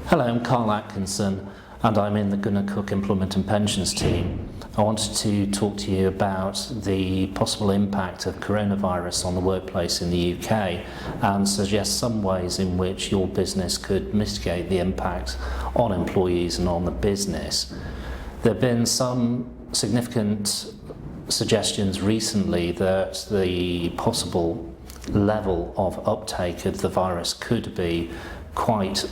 Hello, I'm Carl Atkinson and I'm in the Gunnar Cook Employment and Pensions team. I wanted to talk to you about the possible impact of coronavirus on the workplace in the UK and suggest some ways in which your business could mitigate the impact on employees and on the business. There have been some significant suggestions recently that the possible level of uptake of the virus could be quite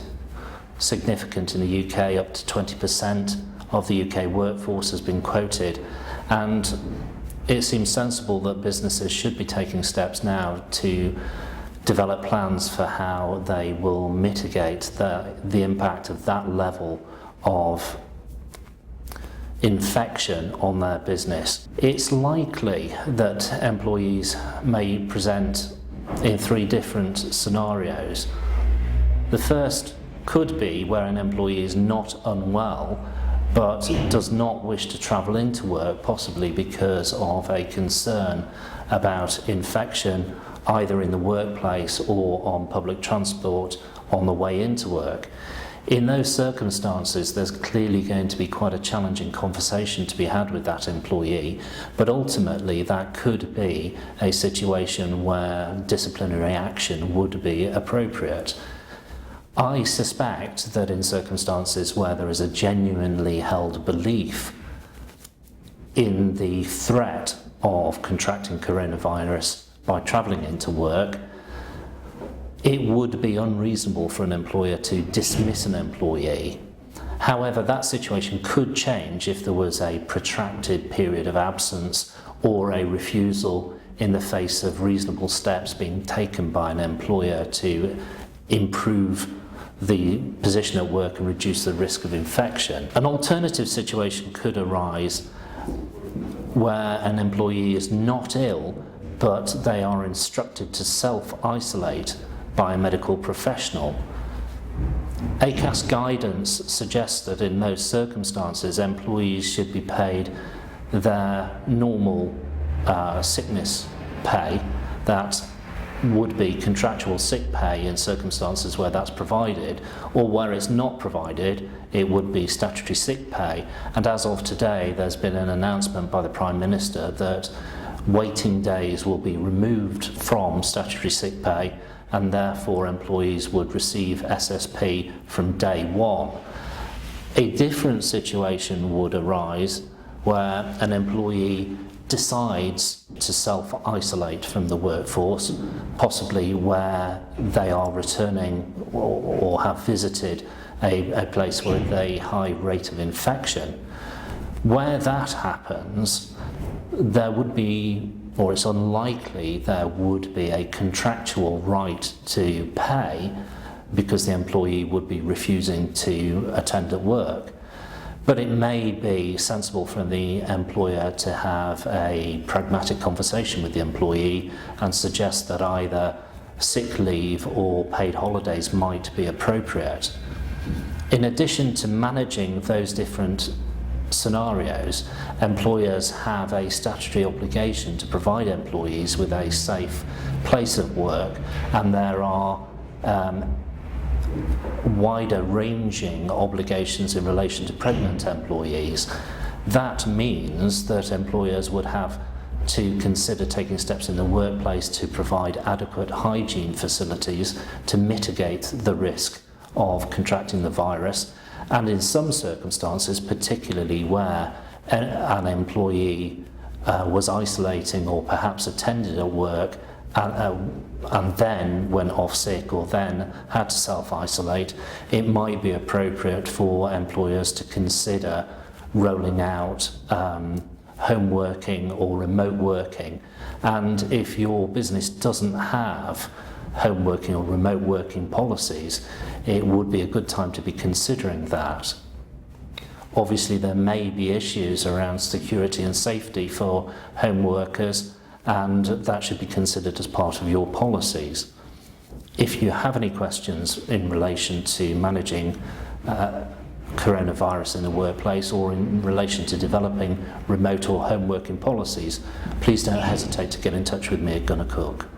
significant in the UK. Up to 20% of the UK workforce has been quoted, and it seems sensible that businesses should be taking steps now to develop plans for how they will mitigate the impact of that level of infection on their business. It's likely that employees may present in three different scenarios. The first could be where an employee is not unwell but does not wish to travel into work, possibly because of a concern about infection either in the workplace or on public transport on the way into work. In those circumstances, there's clearly going to be quite a challenging conversation to be had with that employee, but ultimately that could be a situation where disciplinary action would be appropriate. I suspect that in circumstances where there is a genuinely held belief in the threat of contracting coronavirus by travelling into work, it would be unreasonable for an employer to dismiss an employee. However, that situation could change if there was a protracted period of absence or a refusal in the face of reasonable steps being taken by an employer to improve the position at work and reduce the risk of infection. An alternative situation could arise where an employee is not ill, but they are instructed to self-isolate by a medical professional. ACAS guidance suggests that in those circumstances, employees should be paid their normal sickness pay, that would be contractual sick pay in circumstances where that's provided, or where it's not provided, it would be statutory sick pay. And as of today, there's been an announcement by the Prime Minister that waiting days will be removed from statutory sick pay, and therefore employees would receive SSP from day one. A different situation would arise where an employee decides to self-isolate from the workforce, possibly where they are returning or have visited a place with a high rate of infection. Where that happens, there would be, or it's unlikely there would be, a contractual right to pay because the employee would be refusing to attend at work. But it may be sensible for the employer to have a pragmatic conversation with the employee and suggest that either sick leave or paid holidays might be appropriate. In addition to managing those different scenarios, employers have a statutory obligation to provide employees with a safe place of work, and there are wider ranging obligations in relation to pregnant employees. That means that employers would have to consider taking steps in the workplace to provide adequate hygiene facilities to mitigate the risk of contracting the virus, and in some circumstances, particularly where an employee was isolating or perhaps attended at work and then went off sick or then had to self-isolate, it might be appropriate for employers to consider rolling out home working or remote working. And if your business doesn't have home working or remote working policies, it would be a good time to be considering that. Obviously, there may be issues around security and safety for home workers, and that should be considered as part of your policies. If you have any questions in relation to managing coronavirus in the workplace or in relation to developing remote or home working policies, please don't hesitate to get in touch with me at Gunnar Cook.